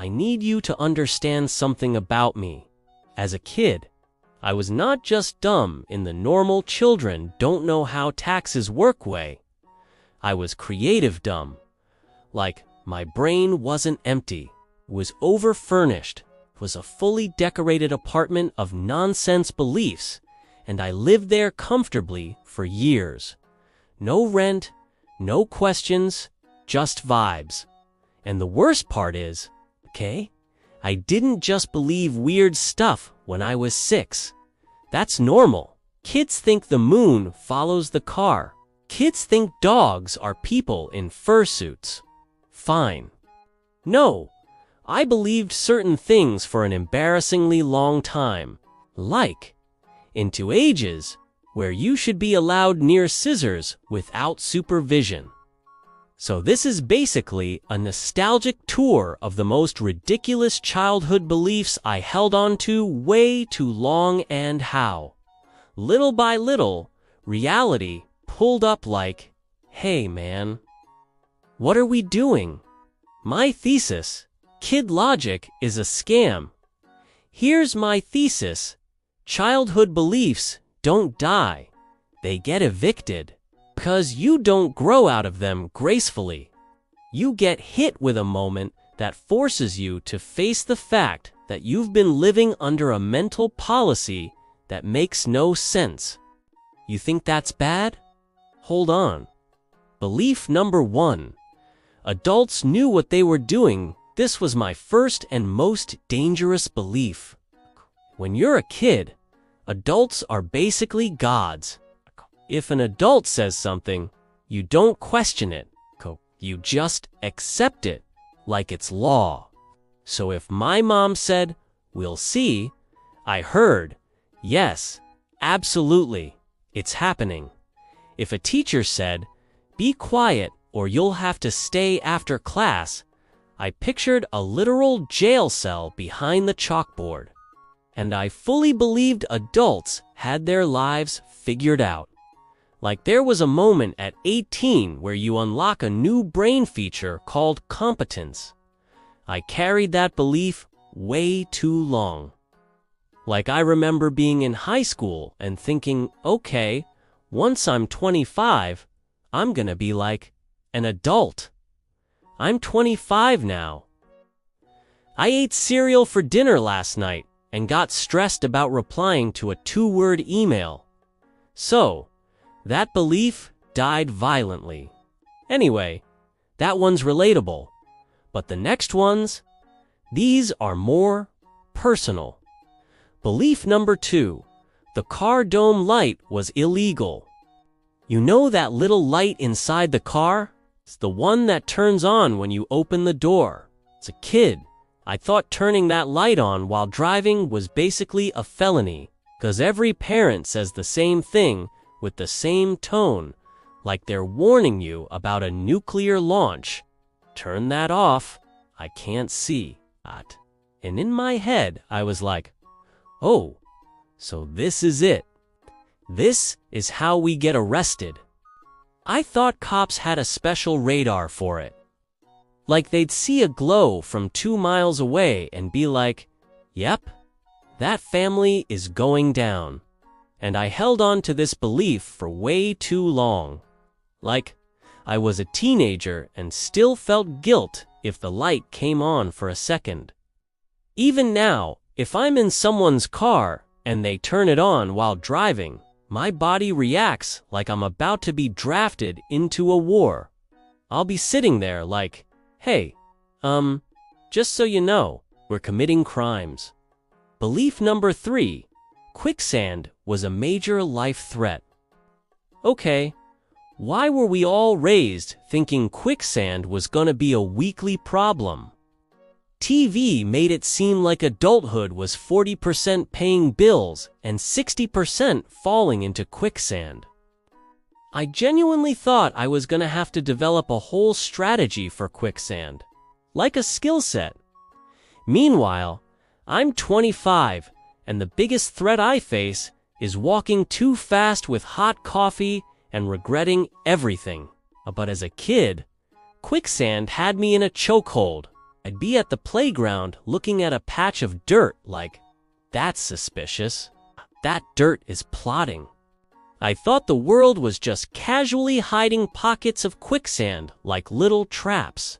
I need you to understand something about me. As a kid, I was not just dumb in the normal children don't know how taxes work way. I was creative dumb. Like, my brain wasn't empty, was over-furnished, was a fully decorated apartment of nonsense beliefs, and I lived there comfortably for years. No rent, no questions, just vibes. And the worst part is, okay, I didn't just believe weird stuff when I was 6. That's normal. Kids think the moon follows the car. Kids think dogs are people in fursuits. Fine. No, I believed certain things for an embarrassingly long time, like into ages where you should be allowed near scissors without supervision. So this is basically a nostalgic tour of the most ridiculous childhood beliefs I held on to way too long and how, little by little, reality pulled up like, hey man, what are we doing? My thesis, kid logic, is a scam. Here's my thesis. Childhood beliefs don't die. They get evicted. Because you don't grow out of them gracefully. You get hit with a moment that forces you to face the fact that you've been living under a mental policy that makes no sense. You think that's bad? Hold on. Belief number 1. Adults knew what they were doing. This was my first and most dangerous belief. When you're a kid, adults are basically gods. If an adult says something, you don't question it. You just accept it like it's law. So if my mom said, "We'll see," I heard, "Yes, absolutely, it's happening." If a teacher said, "Be quiet or you'll have to stay after class," I pictured a literal jail cell behind the chalkboard. And I fully believed adults had their lives figured out. Like there was a moment at 18 where you unlock a new brain feature called competence. I carried that belief way too long. Like I remember being in high school and thinking, okay, once I'm 25, I'm gonna be like an adult. I'm 25 now. I ate cereal for dinner last night and got stressed about replying to a 2-word email. So, that belief died violently. Anyway, that one's relatable. But the next ones, these are more personal. Belief number 2. The car dome light was illegal. You know that little light inside the car? It's the one that turns on when you open the door. As a kid, I thought turning that light on while driving was basically a felony, because every parent says the same thing with the same tone, like they're warning you about a nuclear launch. Turn that off, I can't see that. And in my head, I was like, oh, so this is it. This is how we get arrested. I thought cops had a special radar for it. Like they'd see a glow from 2 miles away and be like, yep, that family is going down. And I held on to this belief for way too long. Like, I was a teenager and still felt guilt if the light came on for a second. Even now, if I'm in someone's car and they turn it on while driving, my body reacts like I'm about to be drafted into a war. I'll be sitting there like, hey, just so you know, we're committing crimes. Belief number 3. Quicksand was a major life threat. Okay, why were we all raised thinking quicksand was gonna be a weekly problem? TV made it seem like adulthood was 40% paying bills and 60% falling into quicksand. I genuinely thought I was gonna have to develop a whole strategy for quicksand, like a skill set. Meanwhile, I'm 25, and the biggest threat I face is walking too fast with hot coffee and regretting everything. But as a kid, quicksand had me in a chokehold. I'd be at the playground looking at a patch of dirt like, that's suspicious. That dirt is plotting. I thought the world was just casually hiding pockets of quicksand like little traps.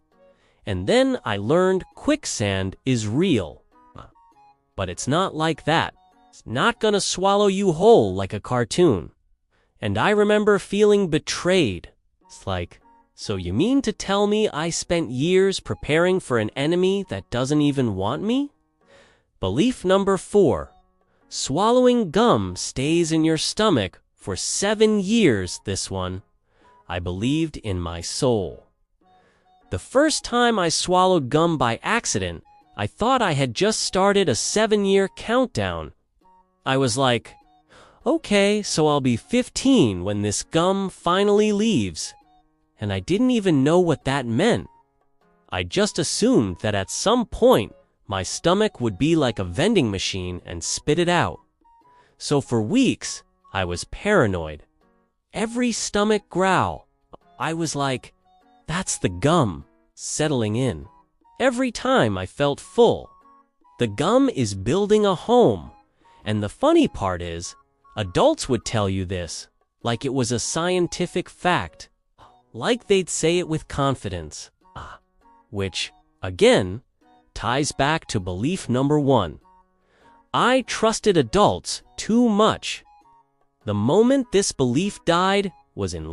And then I learned quicksand is real. But it's not like that. It's not gonna swallow you whole like a cartoon. And I remember feeling betrayed. It's like, so you mean to tell me I spent years preparing for an enemy that doesn't even want me? Belief number 4. Swallowing gum stays in your stomach for 7 years, this one. I believed in my soul. The first time I swallowed gum by accident, I thought I had just started a 7-year countdown. I was like, okay, so I'll be 15 when this gum finally leaves. And I didn't even know what that meant. I just assumed that at some point, my stomach would be like a vending machine and spit it out. So for weeks, I was paranoid. Every stomach growl, I was like, that's the gum settling in. Every time I felt full. The gum is building a home. And the funny part is, adults would tell you this, like it was a scientific fact. Like they'd say it with confidence. Which, again, ties back to belief number 1. I trusted adults too much. The moment this belief died was in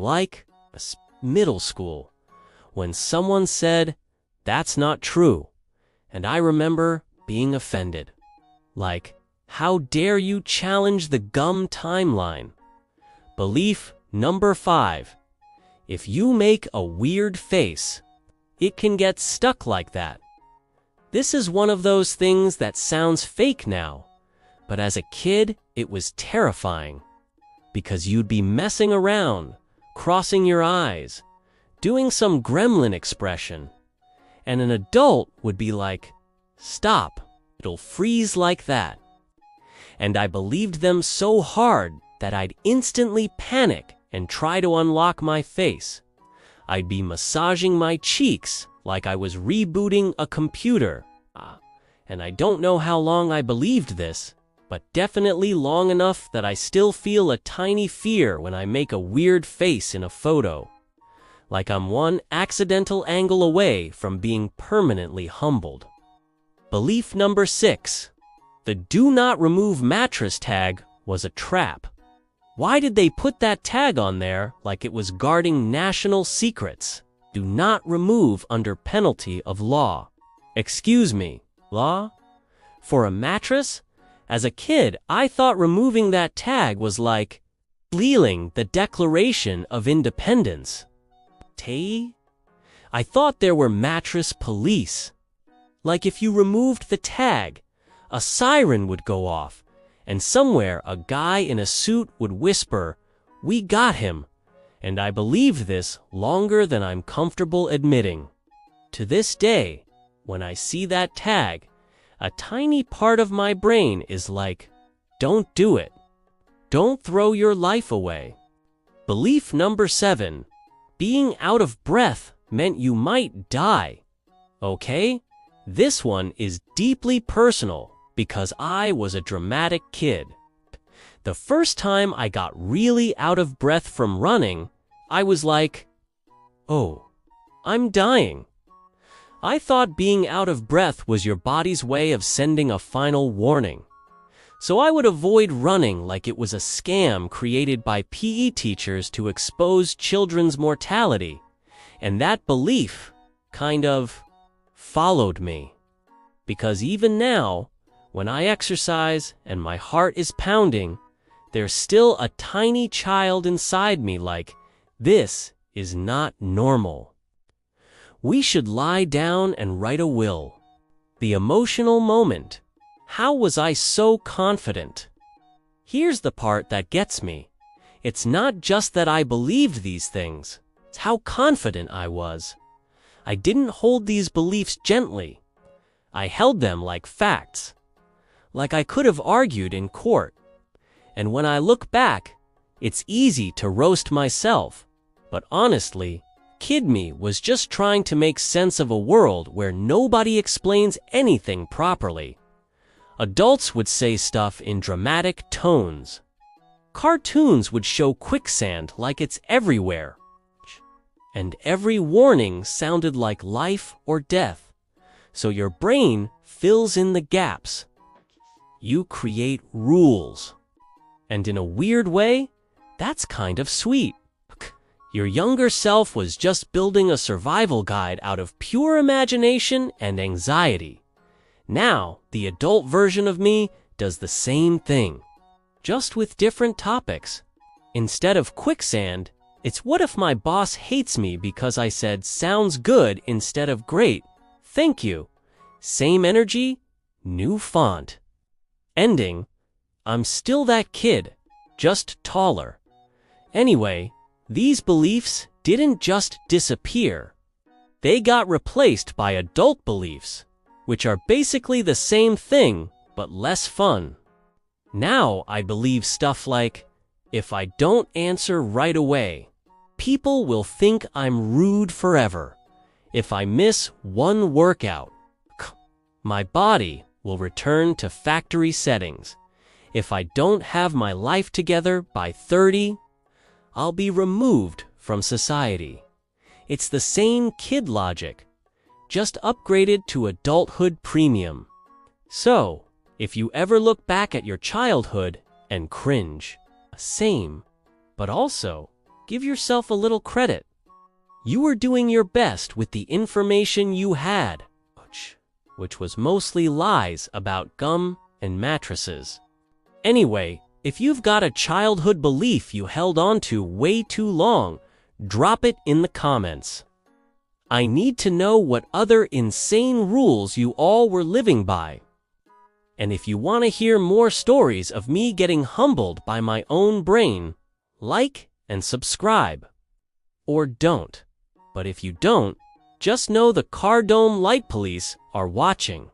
middle school, when someone said, that's not true. And I remember being offended. Like, how dare you challenge the gum timeline? Belief number 5. If you make a weird face, it can get stuck like that. This is one of those things that sounds fake now, but as a kid, it was terrifying. Because you'd be messing around, crossing your eyes, doing some gremlin expression, and an adult would be like, stop, it'll freeze like that. And I believed them so hard that I'd instantly panic and try to unlock my face. I'd be massaging my cheeks like I was rebooting a computer. And I don't know how long I believed this, but definitely long enough that I still feel a tiny fear when I make a weird face in a photo. Like I'm one accidental angle away from being permanently humbled. Belief number 6. The do not remove mattress tag was a trap. Why did they put that tag on there like it was guarding national secrets? Do not remove under penalty of law. Excuse me, law? For a mattress? As a kid, I thought removing that tag was like stealing the Declaration of Independence. I thought there were mattress police. Like if you removed the tag, a siren would go off, and somewhere a guy in a suit would whisper, "We got him." And I believed this longer than I'm comfortable admitting. To this day, when I see that tag, a tiny part of my brain is like, don't do it. Don't throw your life away. Belief number 7. Being out of breath meant you might die. Okay? This one is deeply personal because I was a dramatic kid. The first time I got really out of breath from running, I was like, oh, I'm dying. I thought being out of breath was your body's way of sending a final warning. So I would avoid running like it was a scam created by PE teachers to expose children's mortality. And that belief kind of followed me. Because even now, when I exercise and my heart is pounding, there's still a tiny child inside me like, this is not normal. We should lie down and write a will. The emotional moment. How was I so confident? Here's the part that gets me. It's not just that I believed these things. It's how confident I was. I didn't hold these beliefs gently. I held them like facts. Like I could have argued in court. And when I look back, it's easy to roast myself. But honestly, Kid me was just trying to make sense of a world where nobody explains anything properly. Adults would say stuff in dramatic tones. Cartoons would show quicksand like it's everywhere. And every warning sounded like life or death. So your brain fills in the gaps. You create rules. And in a weird way, that's kind of sweet. Your younger self was just building a survival guide out of pure imagination and anxiety. Now, the adult version of me does the same thing, just with different topics. Instead of quicksand, it's what if my boss hates me because I said sounds good instead of great, thank you. Same energy, new font. Ending, I'm still that kid, just taller. Anyway, these beliefs didn't just disappear. They got replaced by adult beliefs, which are basically the same thing, but less fun. Now I believe stuff like, if I don't answer right away, people will think I'm rude forever. If I miss one workout, my body will return to factory settings. If I don't have my life together by 30, I'll be removed from society. It's the same kid logic, just upgraded to adulthood premium. So, if you ever look back at your childhood and cringe, same, but also give yourself a little credit. You were doing your best with the information you had, which was mostly lies about gum and mattresses. Anyway, if you've got a childhood belief you held on to way too long, drop it in the comments. I need to know what other insane rules you all were living by. And if you want to hear more stories of me getting humbled by my own brain, like and subscribe. Or don't. But if you don't, just know the Car Dome Light Police are watching.